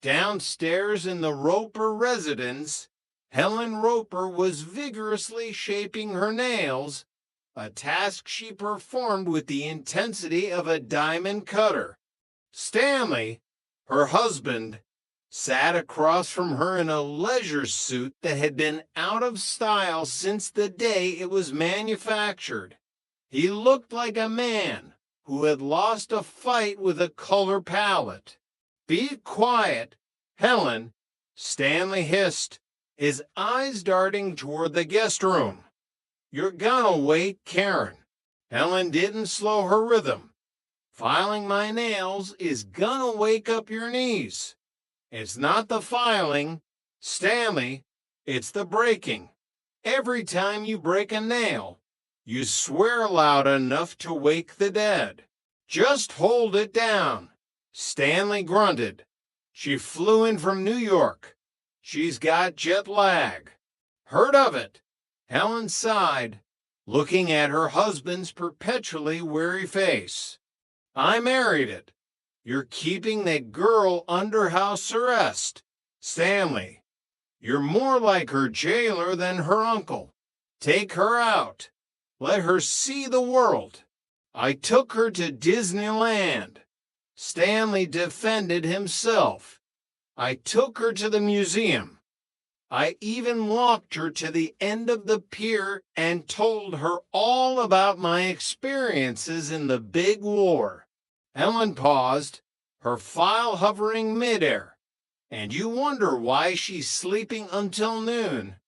Downstairs in the Roper residence, Helen Roper was vigorously shaping her nails, a task she performed with the intensity of a diamond cutter. Stanley, her husband, sat across from her in a leisure suit that had been out of style since the day it was manufactured. He looked like a man who had lost a fight with a color palette. "Be quiet, Helen," Stanley hissed, his eyes darting toward the guest room. "You're gonna wake Karen." Helen didn't slow her rhythm. "Filing my nails is gonna wake up your knees. It's not the filing, Stanley, it's the breaking. Every time you break a nail, you swear loud enough to wake the dead. Just hold it down." Stanley grunted. "She flew in from New York. She's got jet lag." "Heard of it." Helen sighed, looking at her husband's perpetually weary face. "I married it. You're keeping that girl under house arrest, Stanley. You're more like her jailer than her uncle. Take her out. Let her see the world. I took her to Disneyland." Stanley defended himself. "I took her to the museum. I even walked her to the end of the pier and told her all about my experiences in the big war." Helen paused, her file hovering midair. "And you wonder why she's sleeping until noon.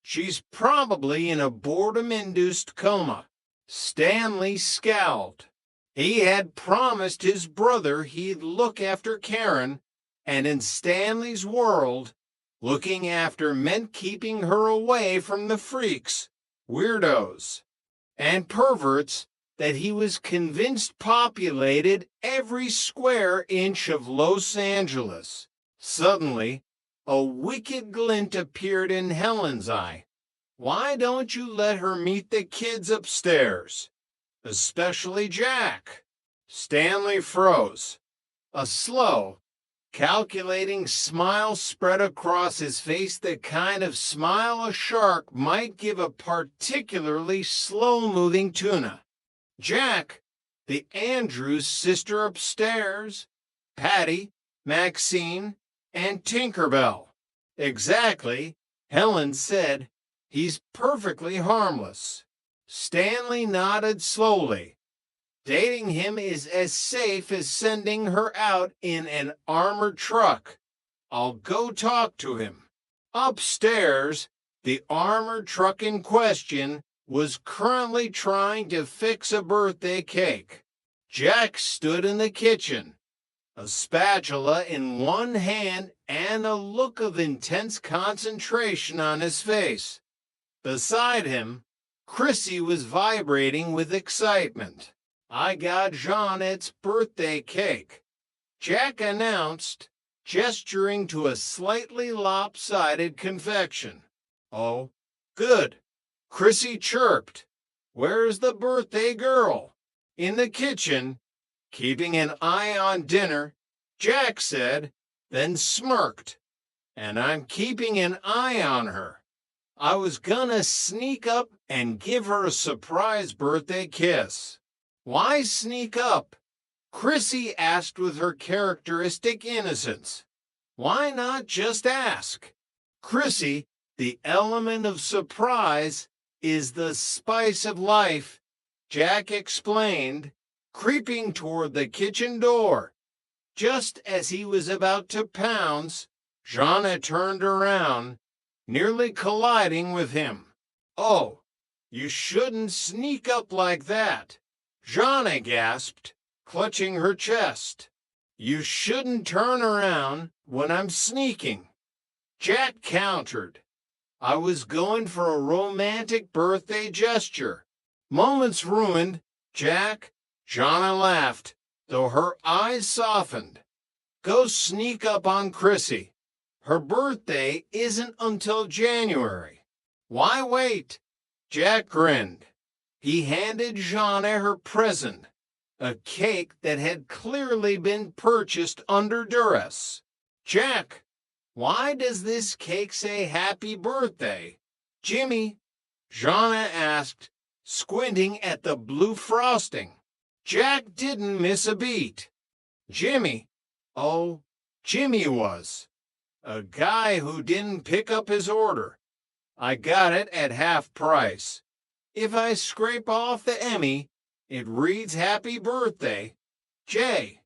She's probably in a boredom-induced coma." Stanley scowled. He had promised his brother he'd look after Karen, and in Stanley's world, looking after meant keeping her away from the freaks, weirdos, and perverts that he was convinced populated every square inch of Los Angeles. Suddenly, a wicked glint appeared in Helen's eye. "Why don't you let her meet the kids upstairs? Especially Jack." Stanley froze. A slow, calculating smile spread across his face, the kind of smile a shark might give a particularly slow-moving tuna. "Jack, the Andrews sister upstairs, Patty, Maxine, and Tinkerbell." "Exactly," Helen said. "He's perfectly harmless." Stanley nodded slowly. "Dating him is as safe as sending her out in an armored truck. I'll go talk to him." Upstairs, the armored truck in question was currently trying to fix a birthday cake. Jack stood in the kitchen, a spatula in one hand and a look of intense concentration on his face. Beside him, Chrissy was vibrating with excitement. "I got Jeanette's birthday cake," Jack announced, gesturing to a slightly lopsided confection. "Oh, good," Chrissy chirped. "Where's the birthday girl?" "In the kitchen, keeping an eye on dinner," Jack said, then smirked. "And I'm keeping an eye on her. I was gonna sneak up and give her a surprise birthday kiss." "Why sneak up?" Chrissy asked with her characteristic innocence. "Why not just ask?" "Chrissy, the element of surprise is the spice of life," Jack explained, creeping toward the kitchen door. Just as he was about to pounce, Jeanette turned around, nearly colliding with him. "Oh, you shouldn't sneak up like that," Jeanette gasped, clutching her chest. "You shouldn't turn around when I'm sneaking," Jack countered. "I was going for a romantic birthday gesture." "Moments ruined, Jack," Jeanette laughed, though her eyes softened. "Go sneak up on Chrissy. Her birthday isn't until January." "Why wait?" Jack grinned. He handed Jeanette her present, a cake that had clearly been purchased under duress. Jack, why does this cake say happy birthday? Jimmy, Jonna asked, squinting at the blue frosting. Jack didn't miss a beat. Jimmy, oh, Jimmy was a guy who didn't pick up his order. I got it at half price. If I scrape off the Emmy, it reads happy birthday, Jay,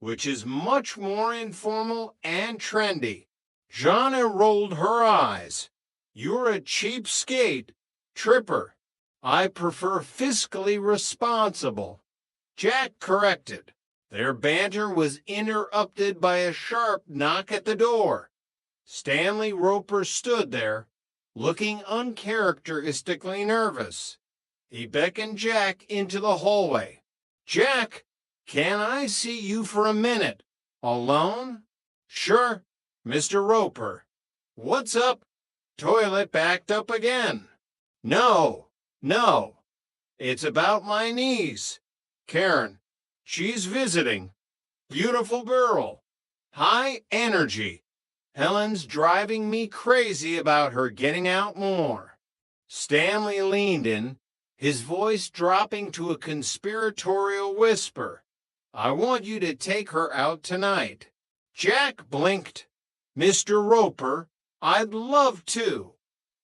which is much more informal and trendy. Jonna rolled her eyes. You're a cheapskate, Tripper. I prefer fiscally responsible. Jack corrected. Their banter was interrupted by a sharp knock at the door. Stanley Roper stood there, looking uncharacteristically nervous. He beckoned Jack into the hallway. Jack, can I see you for a minute? Alone? Sure, Mr. Roper. What's up? Toilet backed up again. No. It's about my niece, Karen. She's visiting. Beautiful girl. High energy. Helen's driving me crazy about her getting out more. Stanley leaned in, his voice dropping to a conspiratorial whisper. I want you to take her out tonight. Jack blinked. Mr. Roper, I'd love to,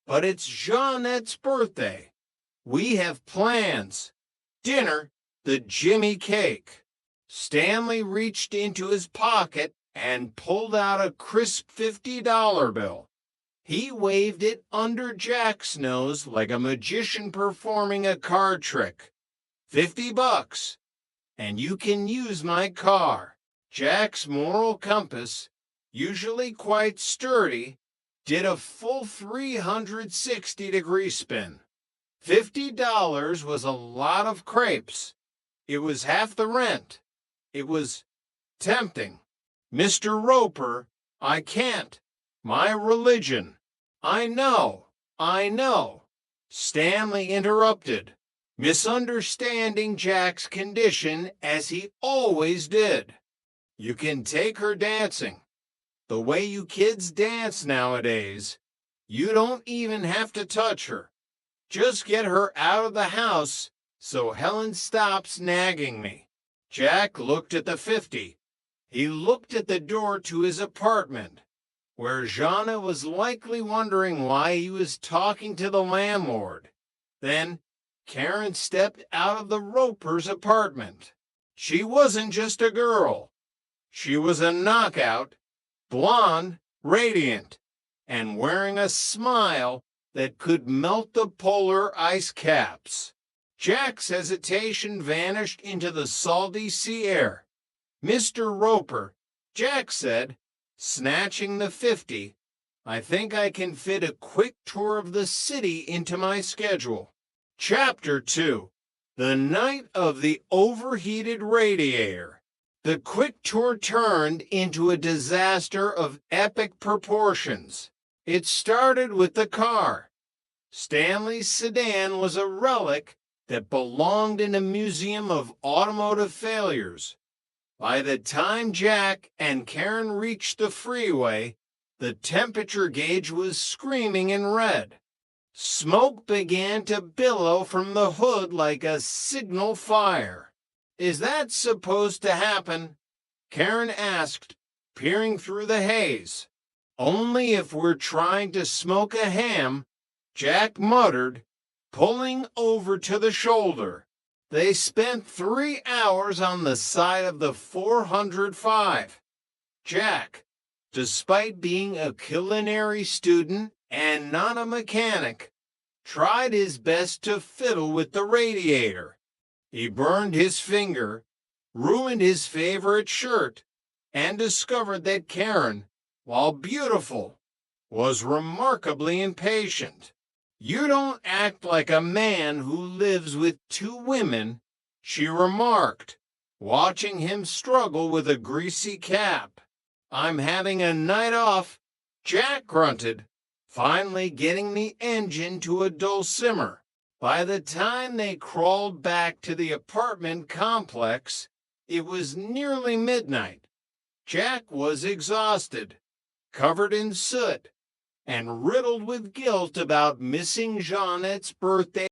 but it's Jeanette's birthday. We have plans. Dinner, the Jimmy cake. Stanley reached into his pocket and pulled out a crisp $50 bill. He waved it under Jack's nose like a magician performing a card trick. $50, and you can use my car. Jack's moral compass, usually quite sturdy, did a full 360-degree spin. $50 was a lot of crepes. It was half the rent. It was tempting. Mr. Roper, I can't. My religion. I know. Stanley interrupted, misunderstanding Jack's condition as he always did. You can take her dancing. The way you kids dance nowadays, you don't even have to touch her. Just get her out of the house so Helen stops nagging me. Jack looked at the 50. He looked at the door to his apartment, where Jonna was likely wondering why he was talking to the landlord. Then Karen stepped out of the Roper's apartment. She wasn't just a girl. She was a knockout, blonde, radiant, and wearing a smile that could melt the polar ice caps. Jack's hesitation vanished into the salty sea air. Mr. Roper, Jack said, snatching the 50, I think I can fit a quick tour of the city into my schedule. Chapter 2. The Night of the Overheated Radiator. The quick tour turned into a disaster of epic proportions. It started with the car. Stanley's sedan was a relic that belonged in a museum of automotive failures. By the time Jack and Karen reached the freeway, the temperature gauge was screaming in red. Smoke began to billow from the hood like a signal fire. Is that supposed to happen? Karen asked, peering through the haze. Only if we're trying to smoke a ham, Jack muttered, pulling over to the shoulder. They spent 3 hours on the side of the 405. Jack, despite being a culinary student and not a mechanic, tried his best to fiddle with the radiator. He burned his finger, ruined his favorite shirt, and discovered that Karen, while beautiful, was remarkably impatient. You don't act like a man who lives with 2 women, she remarked, watching him struggle with a greasy cap. I'm having a night off, Jack grunted, finally getting the engine to a dull simmer. By the time they crawled back to the apartment complex, it was nearly midnight. Jack was exhausted. covered in soot, and riddled with guilt about missing Jeanette's birthday